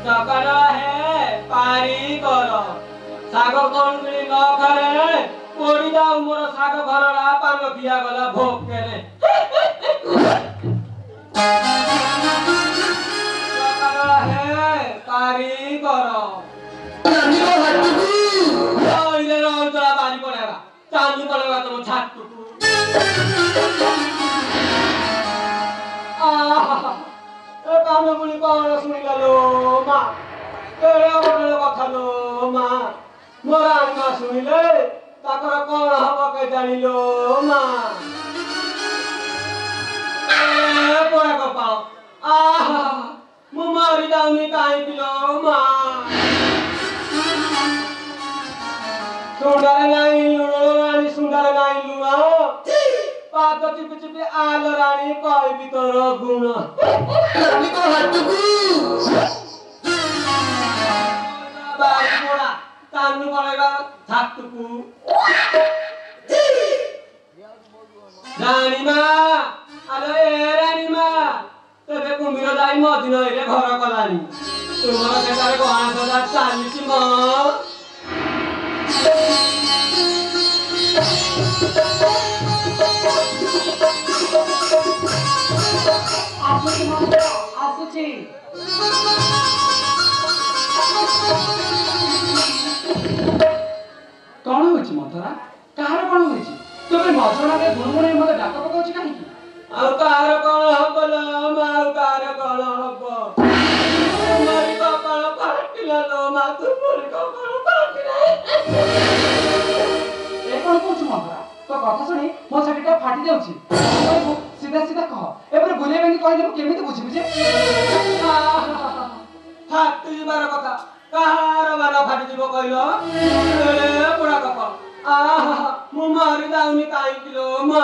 सकरा है पारी कर साग कौन मिली न करे पोड़ी दाऊ मोर साग घरड़ा पान किया गला भोग के रे सकरा है पारी कर नानी को हटू इधर और तोरा पारी पड़ेगा चांदी पड़ेगा तुम छात टूटू कान मुनि कौन सुनिला लो माँ तेरे बड़े कथा लो माँ मोरा आंगा सुनिले ताकर कौन हब के जानिलो माँ पोड़ा कपाओ मु मारी जाऊनी काहे पिलो माँ सुंदर नाई लुणो रानी सुंदर नाई लुणा पात चिपि चिपि आल रानी कई भीतर गुण नानी को हटू बारी पोड़ा तानु पड़ेगा छातुकू रानी माँ आलो ए रानी माँ तेरे कुंभीर जाई मदिन रे घर कलानी तुमर केतारे गहना सजा चालीसी माँ आसुची कौन होची मंथरा कार कौन होची तबे मजणा रे गुणगुणे मते डाक पकाउची काहे की आउ कार कौन हबला माउ कार कौन हब तुमरी कपाळ फाटिला लो मा तुमरी कपाळ फाटिला ए कौन कोच मंथरा तो कथा सुनी मो छातीटा फाटी जाउची सीधा सीधा कह एबरे बुले बेंगी कहले मु केमिति बुझिबि जे फाटी जिबार कथा काहार बाला फाटी जिबो कहलो ए पुरा कपाळ मु मारी जाउनी काई किलो मा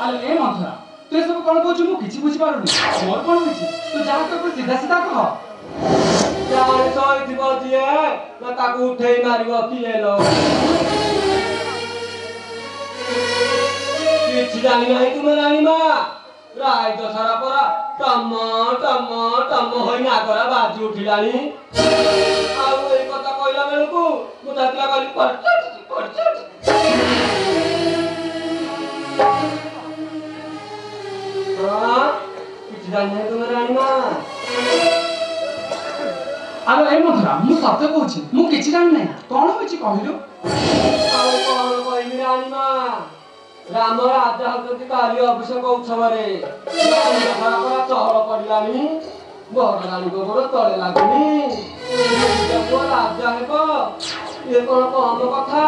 आले ए मंथरा तू सब कौन कोच मु किछि बुझि पारुनी मोर कौन होची तू जा तो सीधा सीधा कह जान सोई थिबो जिए न ताकू उठेई मारिबो किएलो किछि जानि नाही तुम रानी मा राय दशरा परा टम टम टम होई ना करा बाजी उठिलानी आउ ए कथा कहला बेलकू मु तातला कली पड़छ हां किछि जानि नाही तुम रानी मा आलो ए मंथरा मु सत्य कहूची मु किछि जानि नै कौन होची कहलु आउ कोन कहली रानी मा राम राजा हजती काली अभिषेक उत्सवरे चहल पड़िलानी बड़ रानी गोबर तले लागुनी राजा हेब ये कौन कम कथा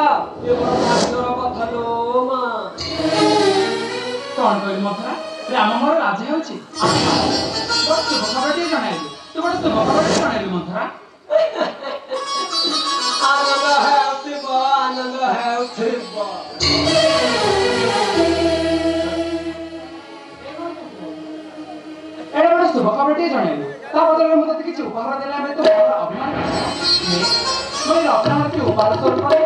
ये बड़ भाग्यर कथा लो मा कौन कहली मंथरा राम मोर राजा होची बस तू खबरटी जणाइलु तू बड़ तू खबरटी जणाइलु मंथरा आनंद है उठिब एडा बड़ शुभ खबरटी जणाइलु ता बदले मु तते किछि उपहार देला में तो बड़ अभिमान मैं अपना हाथ के उपहार स्वरूप करे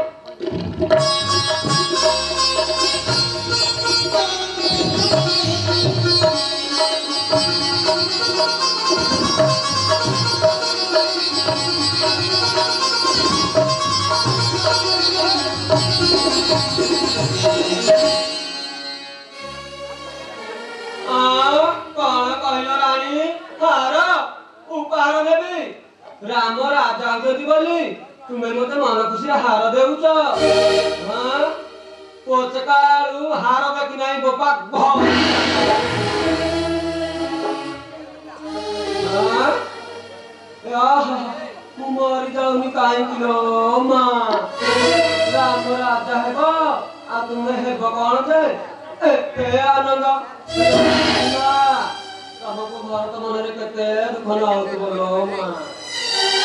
ରାମ ରାଜା ହଉଛନ୍ତି ବୋଲି ତୁମେ ମତେ ମନ ଖୁସିରେ ହାର ଦେଉଛ। ହଁ ପୋଚକାଳୁ ହାର ଦେଖି ନାହିଁ ବୋପା ମୁଁ ମରି ଯାଉନି କାହିଁକି ଲୋ ମା। ରାମ ରାଜା ହେବ ଆଉ ତୁମେ ହେବ କଣ ଯେ ଏତେ ଆନନ୍ଦ। ତମକୁ ଭରତ ମନରେ କେତେ ଦୁଃଖ ନଉଥିବ ଲୋ ମା।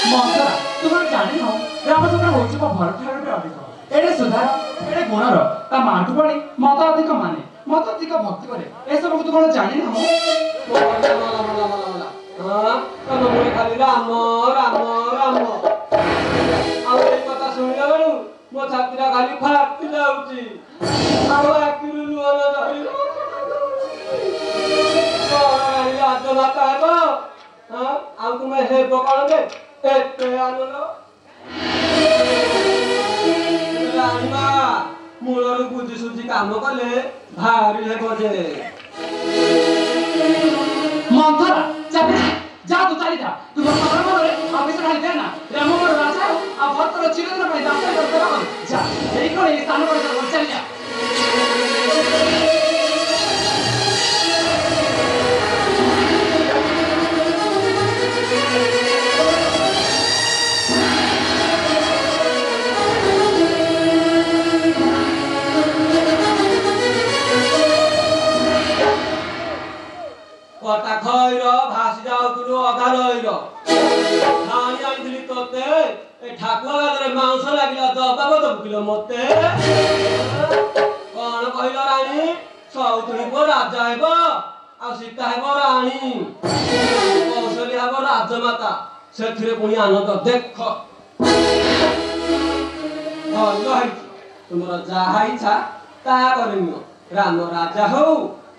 ମନ୍ଥରା ତୁ କଣ ଜାଣିନ ରାମଚନ୍ଦ୍ର ହଉଛି ମୋ ଭରତ ଠାରୁ ବି ଅଧିକ। ଏଡେ ସୁଧାର ଏଡେ ଗୁଣର ତା ମାଠୁ ବଳି ମତ ଅଧିକ ମାନେ ମତ ଅଧିକ ଭକ୍ତି କରେ। ଏସବୁକୁ ତୁ କଣ ଜାଣିନାହୁଁ? ତମ ମୁହଁରେ ଖାଲି ରାମ ରାମ ରାମ। ଆଉ ଏଇ କଥା ଶୁଣିଲା ବେଳୁ ମୋ ଛାତିଟା ଖାଲି ଫାଟି ଯାଉଛି। ଆଉ ଆଖିରୁ ଲୁହ ନ ଝରି ରାଜମାତା ହେବ। ଆଉ ତୁମେ ହେବ କଣ ଯେ ଏତେ ଆନନ୍ଦ। ରାଣିମା ମୂଳରୁ ବୁଝି ସୁଝି କାମ କଲେ ଭାରି ହେବ ଯେ। ମନ୍ଥରା ଚାଲି ଯା ତୁ ଚାଲି ଯା। ତୁ ବର୍ତ୍ତମାନ ମନରେ ଆବେଶ ଢାଳି ଦେ ନା। ରାମ ମୋର ରାଜା ଆଉ ଭରତର ଚିରଦିନ ପାଇଁ ଦାସ ସେବା କର। ଯା ଏଇ କଣ ଏଇ ସ୍ଥାନ ପରିଚାଳନା କରି ଚାଲି ଯା। କଟା ଖଇର ଭାସି ଯାଉଥିଲୁ ଅଧା ନଈର। ଖାଣି ଆଣିଥିଲି ତତେ ଏ ଠାକୁର ଗାତରେ ମାଉଁସ ଲାଗିଲା ଦବା ଦବୁ କିଲୋ ମତେ। କଣ କହିଲ ରାଣୀ? ସଉତୁଣୀ ପୁଅ ରାଜା ହେବ ଆଉ ସୀତା ହେବ ରାଣୀ। କୌଶଳୀ ହେବ ରାଜମାତା। ସେଥିରେ ପୁଣି ଆନନ୍ଦ ଦେଖ। ଭଲ ହେଇଛି ତୁମର ଯାହା ଇଚ୍ଛା ତାହା କରିନିଅ। ରାମ ରାଜା ହଉ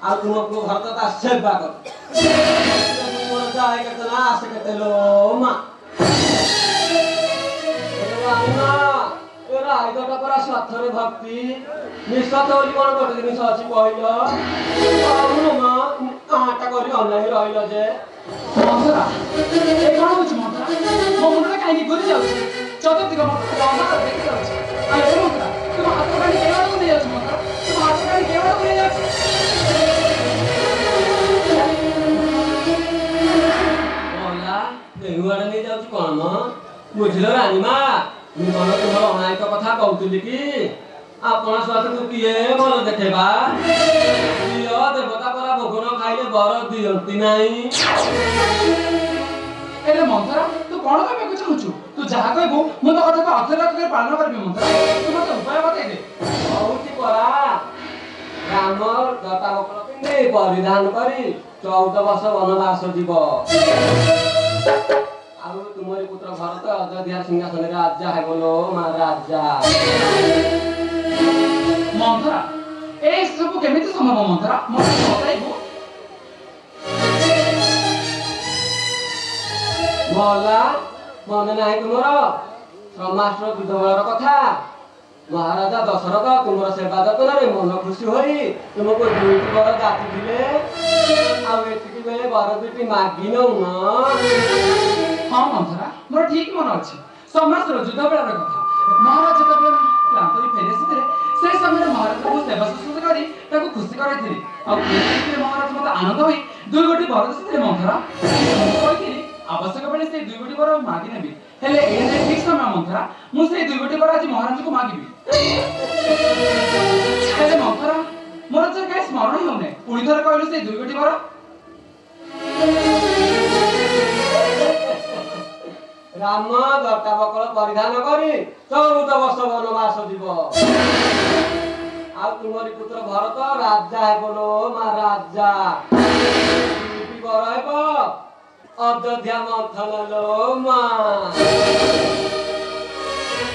ଆଉ ତୁମ ପୁଅ ଭରତ ତା ସେବା କର। ତୁମର ଯାଏ କେତେ ନା ଆସେ କେତେ ଲୋ ମା। ଏ ରାଇଦଟା ପରା ସ୍ୱାର୍ଥରେ ଭକ୍ତି। ନିଃସ୍ୱାର୍ଥ ବୋଲି କଣ ଗୋଟେ ଜିନିଷ ଅଛି କହିଲ? ମା ଆଟା କରି ଅନେଇ ରହିଲ ଯେ। ମନ୍ଥରା ଏ କଣ ହଉଛି ମନ୍ଥରା? ମୋ ମୁଣ୍ଡରେ କାହିଁକି ଘୁରି ଯାଉଛି? ଚତୁର୍ଦିଗ ମତେ ଅନ୍ଧାର ଦେଖି ଯାଉଛି। ଆଉ ଏ ମନ୍ଥରା ତୁମ ହାତ କାଢି କେଉଁ ଆଡକୁ ନେଇ ଯାଉଛି? ମନ୍ଥରା ତୁମ ହାତ କାଢି କେଉଁ ଆଡକୁ ନେଇ ଯାଉଛି? କେଉଁଆଡେ ନେଇ ଯାଉଛି କଣ ମ? ବୁଝିଲ ରାଣୀମା ମୁଁ କଣ ତୁମର ଅନାୟକ କଥା କହୁଥିଲି କି? ଆପଣ ସ୍ୱାର୍ଥକୁ କିଏ ଭଲ ଦେଖେଇବା? ପ୍ରିୟ ଦେବତା ପରା ଭୋଗ ନ ଖାଇଲେ ବର ଦିଅନ୍ତି ନାହିଁ। ହେଲେ ମନ୍ଥରା ତୁ କଣ କହିବାକୁ ଚାହୁଁଛୁ? ତୁ ଯାହା କହିବୁ ମୁଁ ତ କଥାକୁ ଅକ୍ଷରେ ପାଳନ କରିବି। ମନ୍ଥରା ତୁ ମତେ ଉପାୟ ବତେଇଦେ। କହୁଛି ପରା ରାମ ଜଟା ବକଳ ପିନ୍ଧି ପରିଧାନ କରି 14 ବର୍ଷ ବନବାସ ଯିବ। ଆଉ ତୁମରି ପୁତ୍ର ଭରତ ଅଯୋଧ୍ୟା ସିଂହାସନରେ ରାଜା ହେବ ଲୋ ମା ରାଜା। ମନ୍ଥରା ଏ ସବୁ କେମିତି ସମ୍ଭବ? ମନ୍ଥରା ମତେ ବତାଇବୁ? ମଲା ମନେ ନାହିଁ ତୁମର ଶ୍ରମାଷ୍ଟ୍ର ବିଧବଳର କଥା? ମହାରାଜା ଦଶରଥ ତୁମର ସେବା ଯତ୍ନରେ ମନ ଖୁସି ହୋଇ ତୁମକୁ 2ଟି ବର ଯାଚିଥିଲେ। ଆଉ ଏତିକି ବେଳେ ବର 2ଟି ମାଗି ନଉନ? ହଁ ମନ୍ଥରା ମୋର ଠିକ ମନେ ଅଛି। ସମ୍ରାଟର ଯୁଦ୍ଧ ବେଳର କଥା। ମହାରାଜ ଯେତେବେଳେ କ୍ଳାନ୍ତରେ ଫେରି ଆସିଥିଲେ ସେ ସମୟରେ ମହାରାଜଙ୍କୁ ସେବା ଶୁଶ୍ରୂଷା କରି ତାକୁ ଖୁସି କରାଇଥିଲି। ଆଉ ମହାରାଜ ମତେ ଆନନ୍ଦ ହୋଇ 2 ଗୋଟି ବର ଦେଇଥିଲେ। ମନ୍ଥରା କହିଥିଲି ଆବଶ୍ୟକ ବେଳେ ସେଇ 2 ଗୋଟି ବର ମାଗି ନେବି। ହେଲେ ଏଇନେ ଠିକ ସମୟ ମନ୍ଥରା ମୁଁ ସେଇ 2 ଗୋଟି ବର ଆଜି ମହାରାଜଙ୍କୁ ମାଗିବି। ହେଲେ ମନ୍ଥରା ମୋର ଯେ କାହିଁ ସ୍ମରଣ ହେଉନି। ପୁଣି ଥରେ କହିଲୁ ସେଇ 2 ଗୋଟି ବର। ରାମ ଜଟା ବକଳ ପରିଧାନ କରି 14 ବର୍ଷ ବନବାସ ଯିବ। ଆଉ ତୁମରି ପୁତ୍ର ଭରତ ରାଜା ହେବ ଲୋ ମା ରାଜା। 2ଟି ବର ହେବ ଅଯୋଧ୍ୟା ମନ୍ଥନ ଲୋ ମା।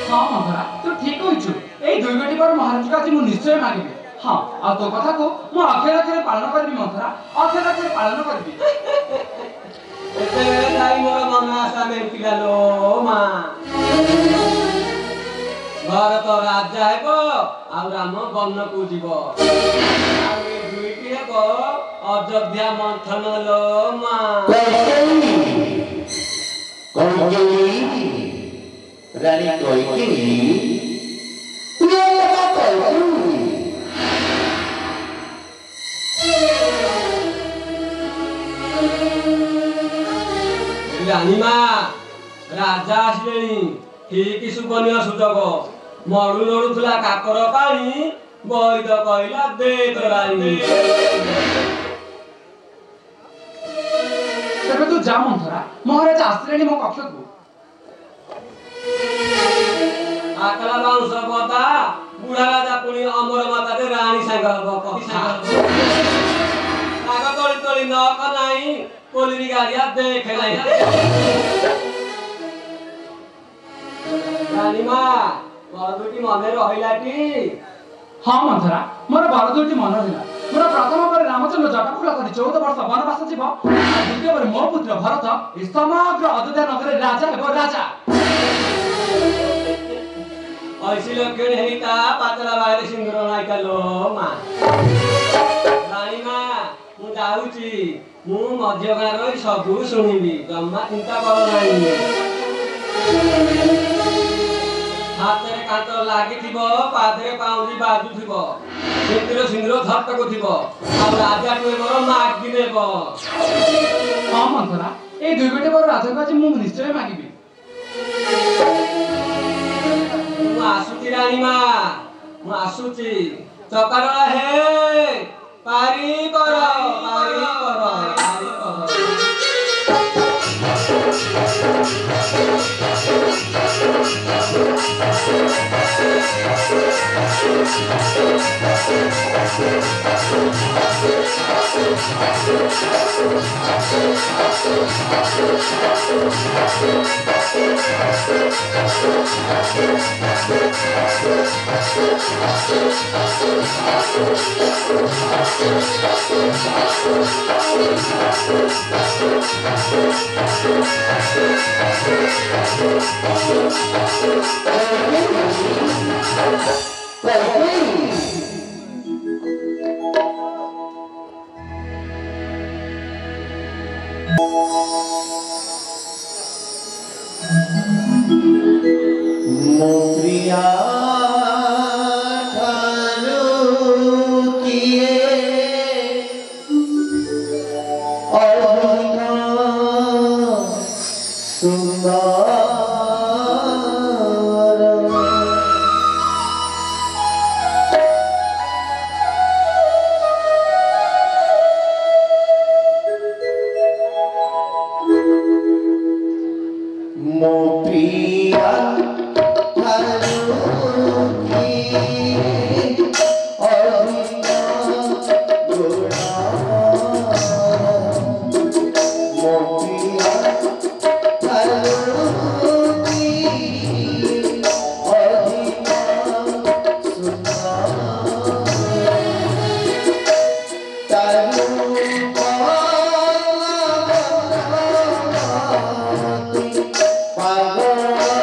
ହଁ ମନ୍ଥରା ତୁ ଠିକ କହିଛୁ। ଏଇ 2 ଗୋଟି ବର ମହାରାଜଙ୍କୁ ଆଜି ମୁଁ ନିଶ୍ଚୟ ମାଗିବି। ହଁ ଆଉ ତୋ କଥାକୁ ମୁଁ ଅକ୍ଷରେ ପାଳନ କରିବି। ମନ୍ଥରା ଅକ୍ଷରେ ପାଳନ କରିବି। ଏତେବେଳେ ଯାଇ ମୋର ମନ ଆଶା ମେଣ୍ଟିଲା ଲୋ ମା। ଭରତ ରାଜା ହେବ ଆଉ ରାମ ବନକୁ ଯିବ। ଆଉ ଏ 2ଟି ହେବ ଅଯୋଧ୍ୟା ମନ୍ଥନ ଲୋ ମା। रानी कइकेयी ये कइकेयी ରାନୀମା ରାଜା ଆସିଲେଣି ଠିକ ସୁକନ୍ୟା ସୁଯୋଗ ମଳୁ ଲଢୁଥିଲା କାକର ପାଣି ବୈଦ କହିଲା ଦେ ତୋ ରାଣୀ ତେବେ ତୁ ଯା ମନ୍ଥରା ମହାରାଜ ଆସିଲେଣି ମୋ କକ୍ଷକୁ ଆକଲା ବାଉଁଶ ବଦା ବୁଢା ରାଜା ପୁଣି ଅମର ମାତାରେ ରାଣୀ ସାଙ୍ଗ ହବ କଥା ତାଙ୍କ ତଳି ତଳି ନକ ନାହିଁ କୋଲିରି ଗାଡ଼ିଆ ଦେଖେ ନାହିଁ ରାନୀମା ମୋର ଦୁଇଟି ମନେ ରହିଲାଟି ହଁ ମନ୍ଥରା ମୋର ବର ଦୁଇଟି ମନ ରହିଲା ମୋର ପ୍ରଥମ ପରେ ରାମଚନ୍ଦ୍ର ଜଟାଫୁଲ କରି 14 ବର୍ଷ ବନବାସ ଯିବ ଦ୍ୱିତୀୟ ପରେ ମୋ ପୁତ୍ର ଭରତ ଏ ସମଗ୍ର ଅଯୋଧ୍ୟା ନଗରରେ ରାଜା ହେବ ରାଜା ऐसी लक्षण है ता पातला बाहेर सिंदूर नायका लो मा रानी मा मु जाउची मु मध्य गाँ रही सबू शुणिबी जम्मा चिंता कर नाही हाथ रे कांत लागि थिबो पादरे पाउजी बाजू थिबो सिंदूर झटको थिबो आ राजा टुए मोर माग दिनेबो हां मन्थरा ए दुई गोटे बर राजा काजी मु निश्चय मागिबी ମୁଁ ଆସୁଛି ରାଣୀମା ମୁଁ ଆସୁଛି ଚକାଡୋଳା ହେ ପାରି କର ପାରି କର ପାରି କର मोप्रिया ठानु किए अरुणा सुंदर मोप्रिया Bye.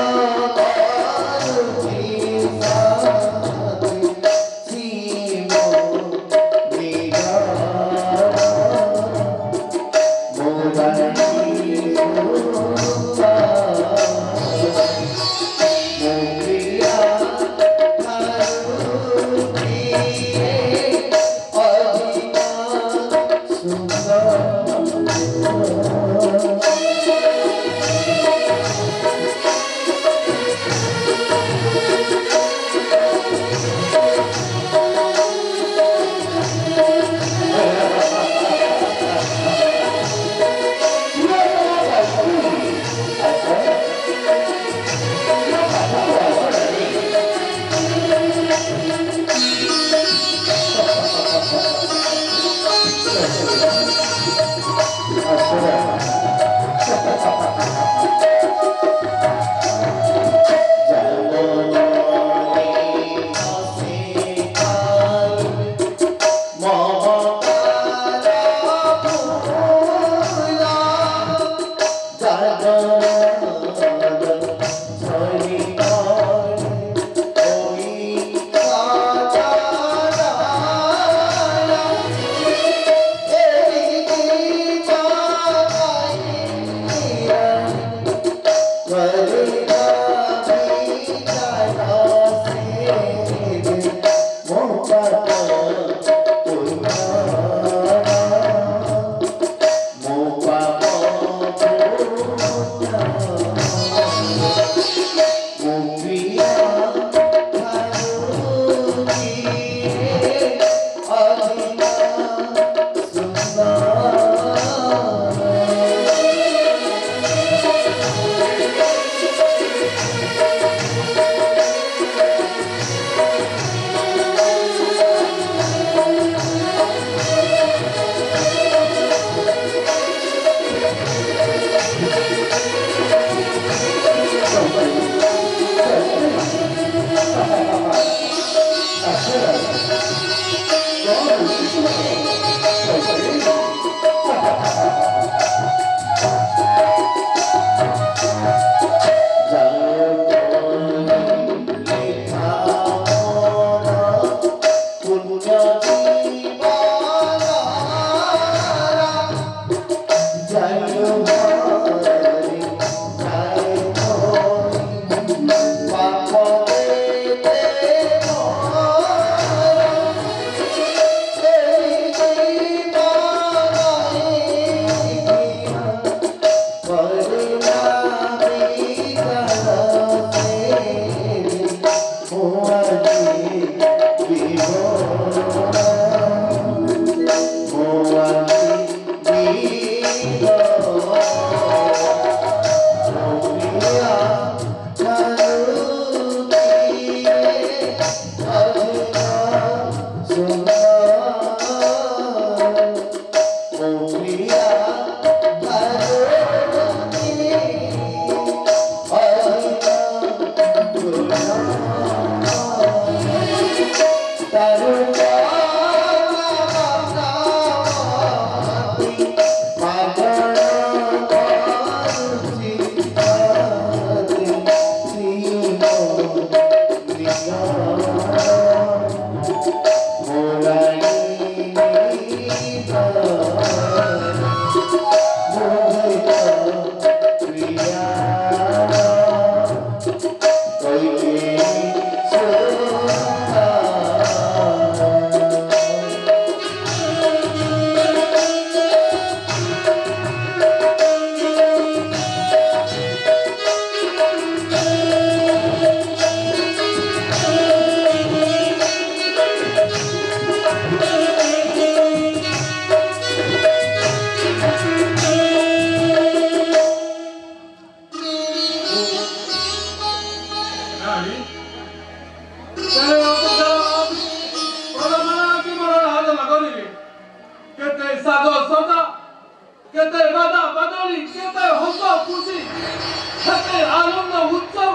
କେତେ ଆନନ୍ଦ ଉତ୍ସବ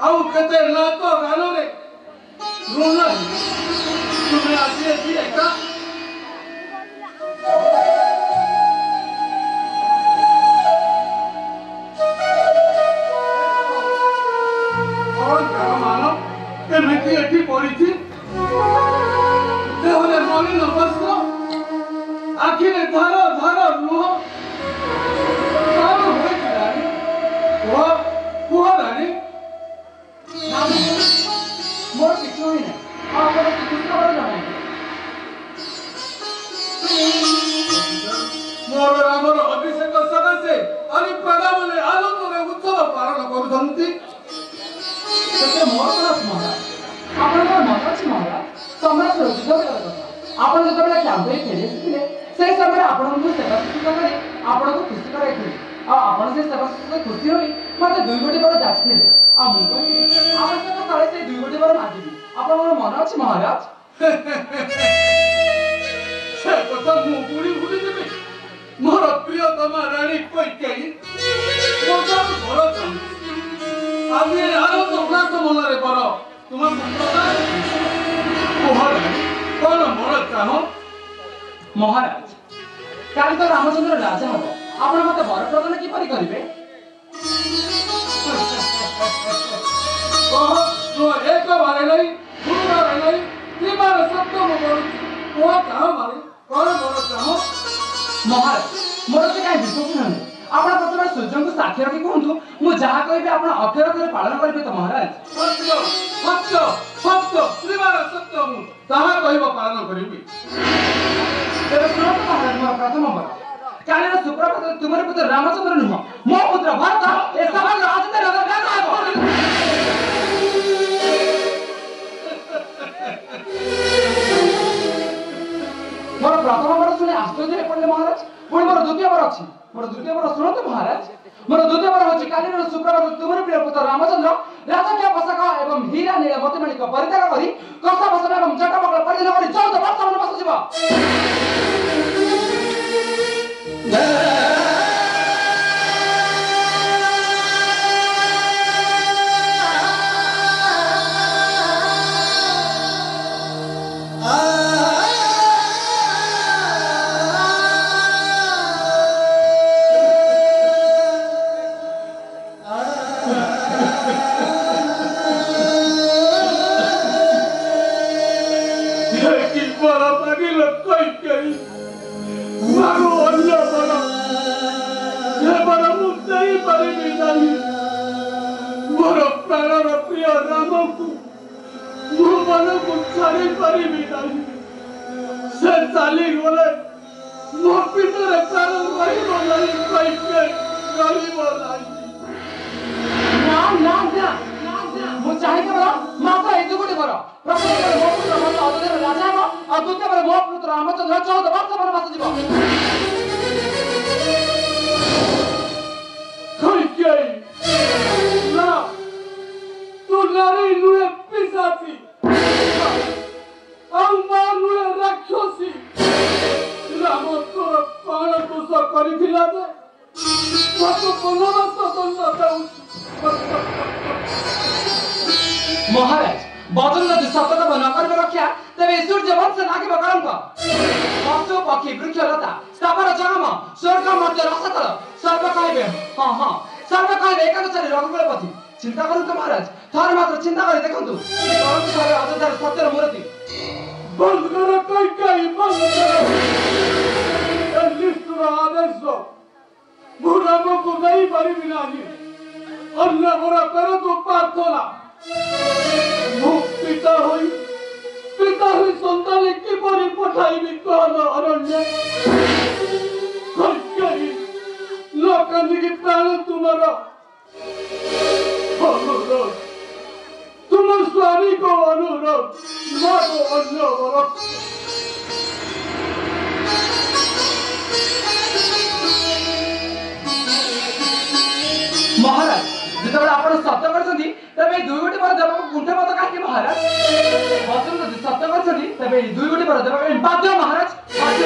ଆଉ କେତେ ନାଚ ଗାନରେ ରୁଣ ତୁମେ ଆସି ଏଠି ଏକା ମାନ କେମିତି ଏଠି ପଡିଛି ଦେହରେ ମଳିନ ବସ୍ତ୍ର ଆଖିରେ ଧାର ଧାର ଲୁହ କଣ ହୋଇଛି ରାଣୀ କୁହ କୁହ ରାଣୀ ମୋର କିଛି ହୋଇନାହିଁ ଆପଣ ଖବର ଜଣାଇବେ ମୋର ରାମର ଅଭିଷେକ ସକାଶେ ଆଜି ପ୍ରଜାମାନେ ଆନନ୍ଦରେ ଉତ୍ସବ ପାଳନ କରୁଛନ୍ତି ସେଥିରେ ମୋର କଣ ଅଛି ମହାରାଜ ଆପଣଙ୍କର ମନ ଅଛି ମହାରାଜ ସମ୍ରାଟ ଯୁଦ୍ଧ ବେଳର କଥା ଆପଣ ଯେତେବେଳେ କ୍ୟାମ୍ପ ହେଇ ଫେରି ଆସିଥିଲେ ସେହି ସମୟରେ ଆପଣଙ୍କୁ ସେବା ଶୁଶ୍ରୂଷା କରି ଆପଣଙ୍କୁ ଖୁସି କରାଇଥିଲେ ଆଉ ଆପଣ ସେ ସେବା ଶୁଶ୍ରୂଷା ଖୁସି ହୋଇ ମୋତେ 2 ଗୋଟି ବର ଯାଚିଥିଲେ ଆଉ ମୁଁ କହିଥିଲି ଆବଶ୍ୟକ ସ୍ଥଳେ ସେଇ 2 ଗୋଟି ବର ମାଗିବି ଆପଣଙ୍କର ମନ ଅଛି ମହାରାଜ ସେ କଥା ମୁଁ ପୁଣି ଭୁଲିଯିବି ମୋର ପ୍ରିୟତମା ରାଣୀ କୈକେୟୀ ମୋ ଠାରୁ ବର ଚାହୁଁଛି ଆଜି ଆନନ୍ଦ ଉଲ୍ଲାସ ମନରେ କର ତୁମକୁ ପ୍ରଦାନ କୁହ ରାଣୀ କଣ ବର ଚାହ ମହାରାଜ କାଲି ତ ରାମଚନ୍ଦ୍ର ରାଜା ହବ ଆପଣ ମୋତେ ବର ପ୍ରଦାନ କିପରି କରିବେ କହ ତୁମ ଏକ ବାରେ ନାହିଁ ଗୁରୁବାର ନାହିଁ ଦିବାର ସପ୍ତମ କରୁଛି କୁହ ଚାହ ମାରେ କଣ ବର ଚାହ ମହାରାଜ ମୋର ସେ କାହିଁ ବିଶ୍ୱାସ ନାହିଁ ଆପଣ ପ୍ରଥମେ ସୂର୍ଯ୍ୟଙ୍କୁ ସାକ୍ଷୀ ରଖି କୁହନ୍ତୁ ମୁଁ ଯାହା କହିବି ଆପଣ ଅକ୍ଷର ଅକ୍ଷର ପାଳନ କରିବେ ତ ମହାରାଜ ସତ୍ୟ ସତ୍ୟ ସତ୍ୟ ତ୍ରିବାର ସତ୍ୟ ମୁଁ ତାହା କହିବ ପାଳନ କରିବି ତେବେ ଶୁଣନ୍ତୁ ମହାରାଜ ମୋର ପ୍ରଥମ ବର କାଲିର ସୁପ୍ରଭାତ ତୁମର ପୁତ୍ର ରାମଚନ୍ଦ୍ର ନୁହଁ ମୋ ପୁତ୍ର ଭରତ ଏ ସଭାର ରାଜା ହେବ ମୋର ପ୍ରଥମ ବର ଶୁଣି ଆଶ୍ଚର୍ଯ୍ୟ ପଡ଼ିଲେ ମହାରାଜ ପୁଣି ମୋର ଦ୍ୱିତୀୟ ବର ଅଛି ମୋର ଦ୍ୱିତୀୟ ବର ଶୁଣନ୍ତୁ ମହାରାଜ ମୋର ଦ୍ୱିତୀୟ ବର ହେଉଛି କାଲିର ସୁପ୍ରଭାତ ତୁମର ପ୍ରିୟ ପୁତ୍ର ରାମଚନ୍ଦ୍ର ରାଜକୀୟ ପୋଷାକ ଏବଂ ହୀରା ନୀଳ ମତିମାଣିକ ପରିତ୍ୟାଗ କରି କଂସା ବସନ ଏବଂ ଜଟାମକଳ ପରିଧାନ କରି 14 ବର୍ଷ ବନବାସ ଯିବ ମହାରାଜ ବଦନ ଯଦି ସତର୍କ ନ କରିବେ ରକ୍ଷା ତେବେ ସୂର୍ଯ୍ୟ ବଂଶ ଲାଗିବ କଳଙ୍କ ପଶୁ ପକ୍ଷୀ ବୃକ୍ଷଲତା ସ୍ଥାବର ଜଙ୍ଗମ ସ୍ୱର୍ଗ ମଧ୍ୟ ରସତଳ ସର୍ବ କହିବେ ହଁ ହଁ ସର୍ବ କହିବେ ଏକାଦଶରେ ରଘୁକୁଳପତି ଚିନ୍ତା କରନ୍ତୁ ମହାରାଜ ଥରେ ମାତ୍ର ଚିନ୍ତା କରି ଦେଖନ୍ତୁ ଅଯୋଧ୍ୟାର ସତ୍ୟର ମୂର୍ତ୍ତି ବନ୍ଦ କର କୈକେୟୀ ବନ୍ଦ କର ଏ ନିଷ୍ଠୁର ଆଦେଶ ମୁଁ ରାମକୁ ଦେଇପାରିବି ନାହିଁ ଅନ୍ୟ ବର କରନ୍ତୁ ପ୍ରାର୍ଥନା ମୁଁ ପିତା ହୋଇ ସନ୍ତାନ କିପରି ପଠାଇବି କହନ ଅରଣ୍ୟ କୈକେୟୀ ନ କାନ୍ଦିକି ପ୍ରାଣ ତୁମର ଅନୁରୋଧ ତୁମ ସ୍ୱାମୀଙ୍କ ଅନୁରୋଧ ମାଗ ଅନ୍ୟ ବର ମହାରାଜ ଯେତେବେଳେ ଆପଣ ସତ୍ୟ କରିଛନ୍ତି ତେବେ ଏଇ 2 ଗୋଟି ବର ଦେବାକୁ କୁଣ୍ଠ ମତ କାହିଁକି ମହାରାଜ ବଚନ ଯଦି ସତ୍ୟ କରିଛନ୍ତି ତେବେ ଏଇ 2 ଗୋଟି ବର ଦେବା ପାଇଁ ବାଧ୍ୟ ମହାରାଜ ବାଧ୍ୟ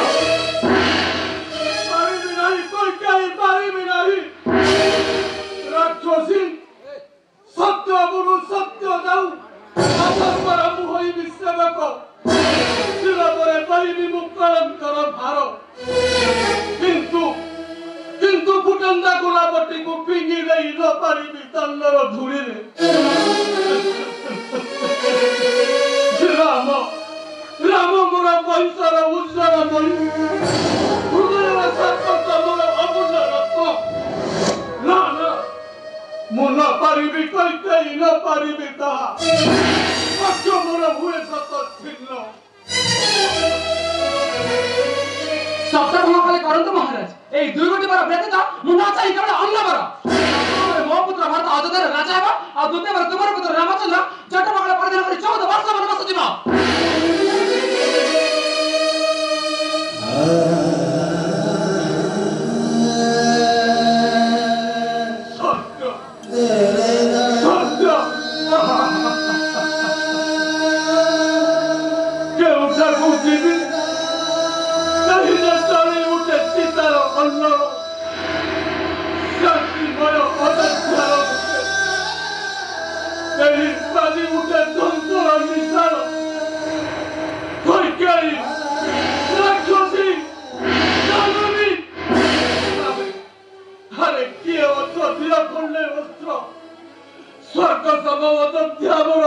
ପାରିବି ନାହିଁ କୈକେୟୀ ପାରିବି ନାହିଁ ରାକ୍ଷସୀ ବିତାଣ୍ଡର ଧୂଳିରେ ରାମ ରାମ ମୋର ବଂଶର ଉଜ୍ଜଳ ମଣି ହୃଦୟର ସର୍ବତ ମୋର ଅମୂଲ୍ୟ ରତ୍ନ ନା ନା ମୁଁ ନ ପାରିବି କୈକେୟୀ ନ ପାରିବି ତାହା ପକ୍ଷ ମୋର ହୁଏ ସତ ଛିନ୍ନ ସପ୍ତମ କଲେ କରନ୍ତୁ ମହାରାଜ এই দুই ଗୋଟି ବାର ବ୍ୟତୀତ ମୁଁ ନ ଚାହିଁ କେବଳ ଅନ୍ୟ ବାର ମୋ ପୁତ୍ର ଭରତ ଅଯୋଧ୍ୟାର ରାଜା ହେବ ଆଉ ଦ୍ୱିତୀୟ ବାର ତୁମର ପୁତ୍ର ରାମଚନ୍ଦ୍ର ଜଟମଙ୍ଗଳ ପରିଧାନ କରି 14 ବର୍ଷ ବନବାସ ଯିବ ସ୍ୱର୍ଗ ସମବତ ଧ୍ୟାବର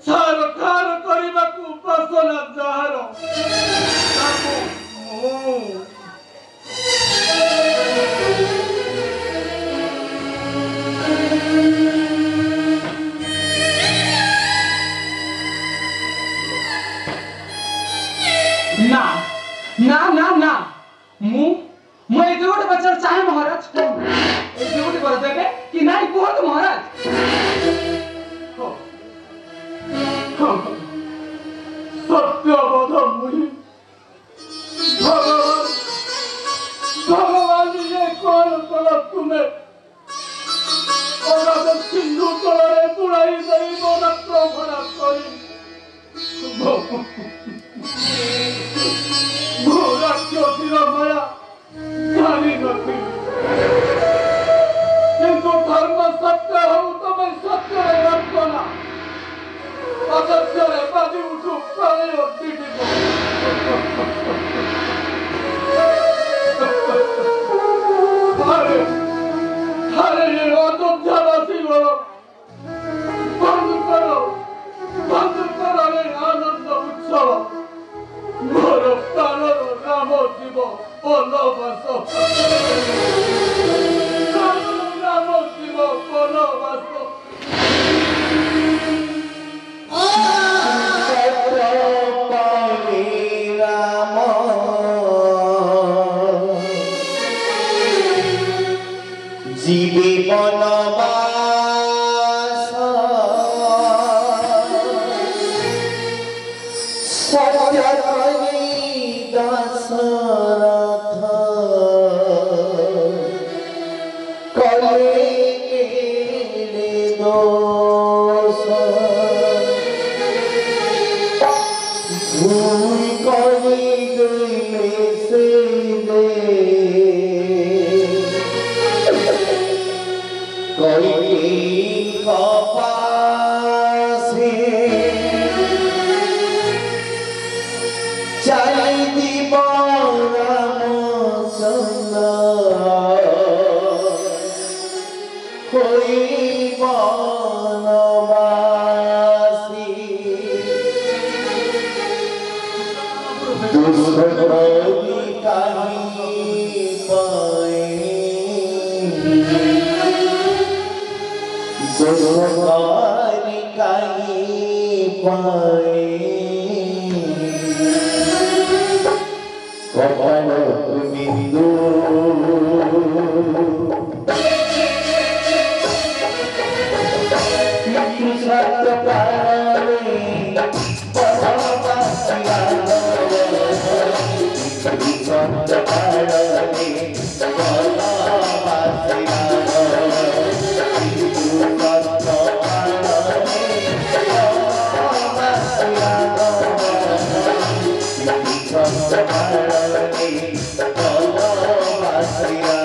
ଛାର ଖାର କରିବାକୁ ଉପାସନା ଯାହାର না না না না ମୁଁ এই দুটো বছর চাহে মহারাজ এই দুটো করে দেবে কি নাই কুহতু মহারাজ সত্যবধ মুহি ভগবান ভগবান ये कौन करो तुम्हें और सिंधु तलरे बुड़ाई दई मोरा प्रभरा करी भूराक्षसीर माया जानी नथी किंतु धर्म सत्य हो तुम्हें सत्य रखना अगत्य बाजी उठू प्राणी अरे अरे ये अयोध्यावासी बोलो बंद करो रे आनंद उत्सव मोर प्राणर राम जीव वनवास राम जीव वनवास जीवे वनवास सत्य कही दशरथ कले दोष भूल करी गई से दे कोई कपासे चली दीब रामचंद्र कोई बनवासी दुष्कर्मी कहीं पाए दुष्कर्मी कहीं पाए कपन बिंदु सत्य पारे बनवासिया सत्य पारे बनवासिया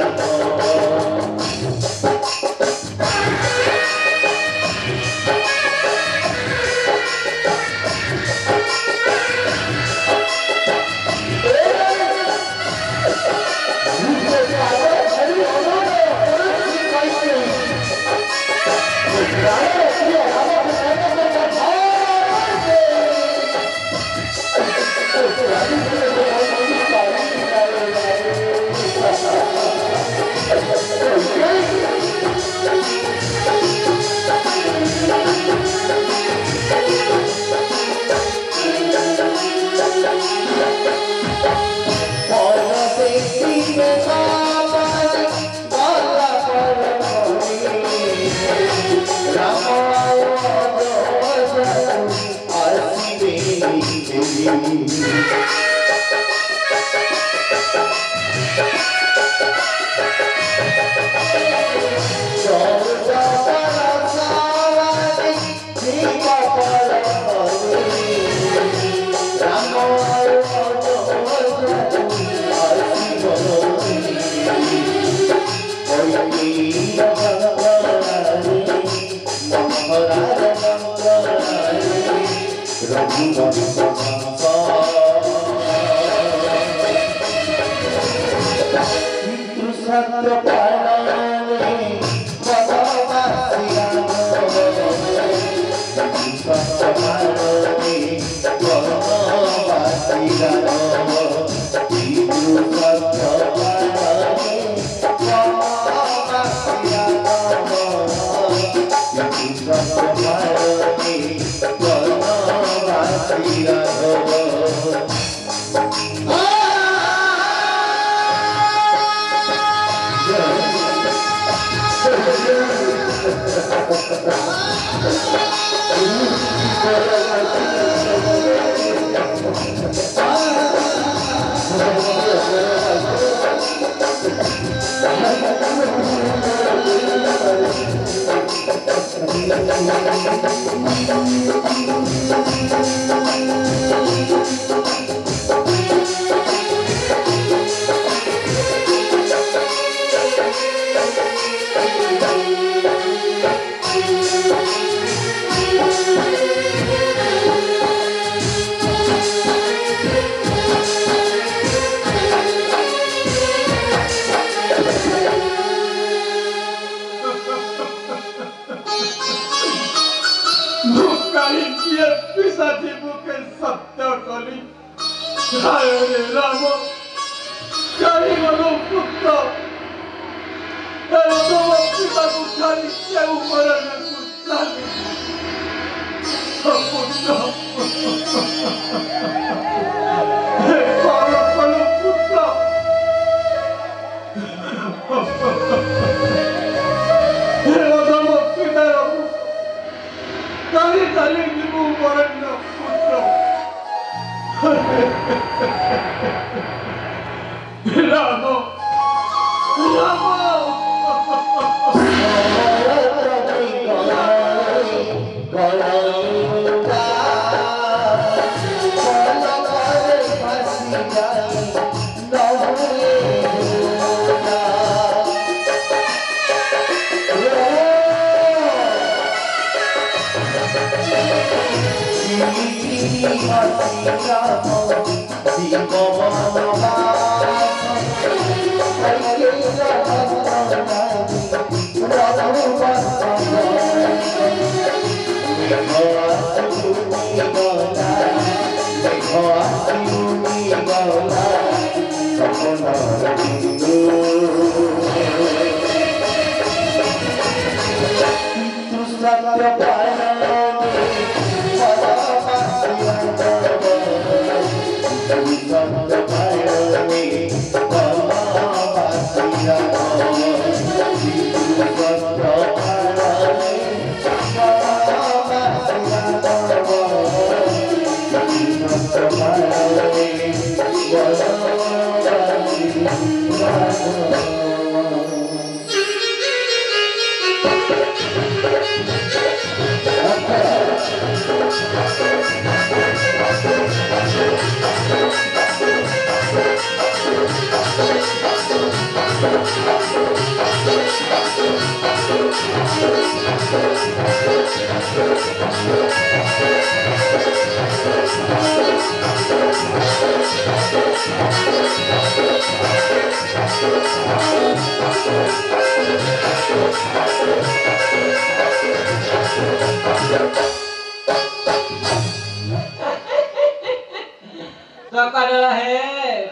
चकर रहे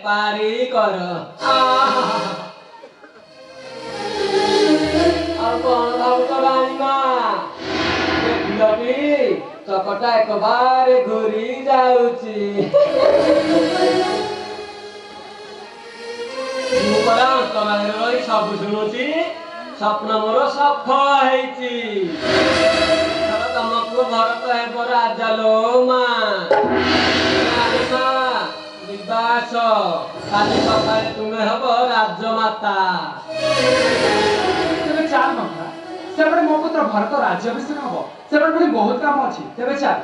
पारी कर ଆଉ କଣ ଭାବୁଛ ରାଣୀ ମା ଦେଖିଲଟି ଚକଟା ଏକବାରେ ଘୁରି ଯାଉଛି ମୁଁ ପରା ଅନ୍ତରାଳରେ ରହି ସବୁ ଶୁଣୁଛି ସ୍ୱପ୍ନ ମୋର ସଫଳ ହେଇଛି ତମ ପୁଅ ଭରତ ହେବ ରାଜା ଲୋ ମା ରାଣୀ ମା ବିବାସ କାଲି ସକାଳେ ତୁମେ ହବ ରାଜମାତା ତେବେ ଚାଲ ମନ୍ଥରା ସେପଟେ ମୋ ପୁତ୍ର ଭରତ ରାଜ୍ୟାଭିଷେକ ହବ ସେପଟେ ପୁଣି ବହୁତ କାମ ଅଛି ତେବେ ଚାଲ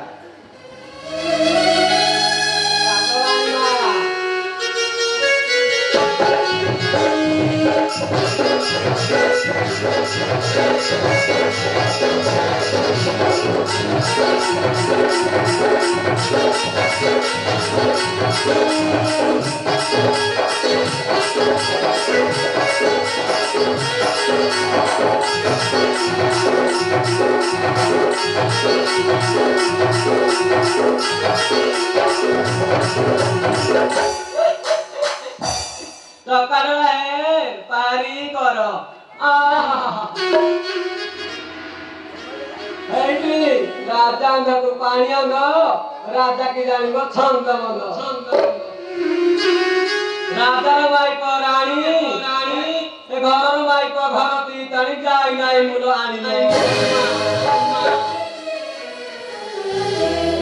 चकर रहे पारी कर राजा को पानी अंग राजा की जानी छंद मंद राजार माइक राणी राणी ए घर माइक घर तीताणी जाई नाई मूल आनी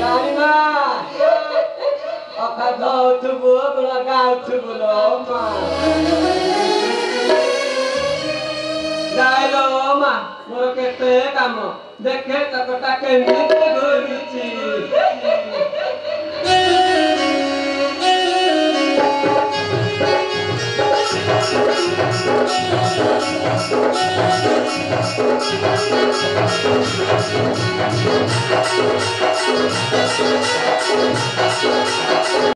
राणी मा अखा जाउथुबो गुला गाउथुबो लो मा जाय लो मा मोर केते काम देखे चकटा केमिति घुरिछि